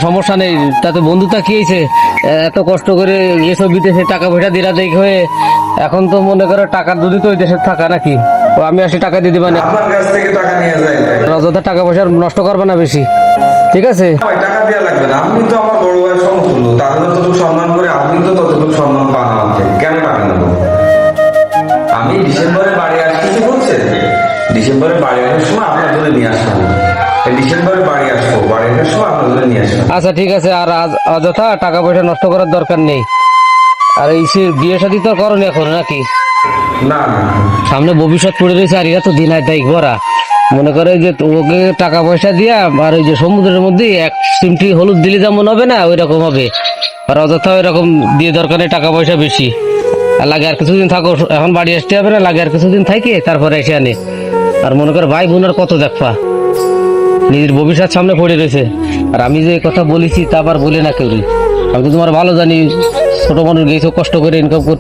সমস্যা নেই, তাতে বন্ধুতা কি হয়েছে? এত কষ্ট করে এসব বিদেশে টাকা পয়সা দিলা দেখ হয়ে এখন তো মনে করো টাকার যদি তো ওই দেশে থাকা নাকি, তো আমি আসি টাকা দিয়ে দিবা না, আপনার কাছ থেকে টাকা নিয়ে যায় অযথা টাকা পয়সা নষ্ট করবে না বেশি, ঠিক আছে? ভাই, টাকা দেওয়া লাগবে না, আপনি তো আমার বড় ভাইয়ের সমতুল্য, তাহলে যতটুকু সম্মান করে আপনি তো ততটুকু সম্মান পান আমার থেকে, কেন টাকা নেবো? আমি ডিসেম্বরে বাড়ি আসতেছি বলছেন, ডিসেম্বরে বাড়ি আসার সময় আপনার জন্য নিয়ে আসলাম, ডিসেম্বরে বাড়ি আসবো, বাড়ি আসার সময় আপনার জন্য নিয়ে আসলাম। আচ্ছা ঠিক আছে, আর অযথা টাকা পয়সা নষ্ট করার দরকার নেই। আর এই সে বিয়ে শাদী তো করনি এখন নাকি? না না, সামনে ভবিষ্যৎ পড়ে রয়েছে, আর এরা তো দিন হয় তাই ভরা, মনে করে যে ওকে টাকা পয়সা দিয়া আর ওই যে সমুদ্রের মধ্যে এক চিমটি হলুদ দিলে যেমন হবে না ওই রকম হবে, আর অযথা ওই রকম দিয়ে দরকার নেই, টাকা পয়সা বেশি। আর লাগে আর কিছুদিন থাকো, এখন বাড়ি আসতে হবে না, লাগে আর কিছুদিন থাকে তারপরে এসে আনে। আর মনে করে ভাই বোন আর কত দেখবা, নিজের ভবিষ্যৎ সামনে পড়ে রয়েছে। আর আমি যে কথা বলেছি তা আবার বলে না কেউ, আমি তো তোমার ভালো জানি, ছোট মানুষ গেছো কষ্ট করে ইনকাম করতে।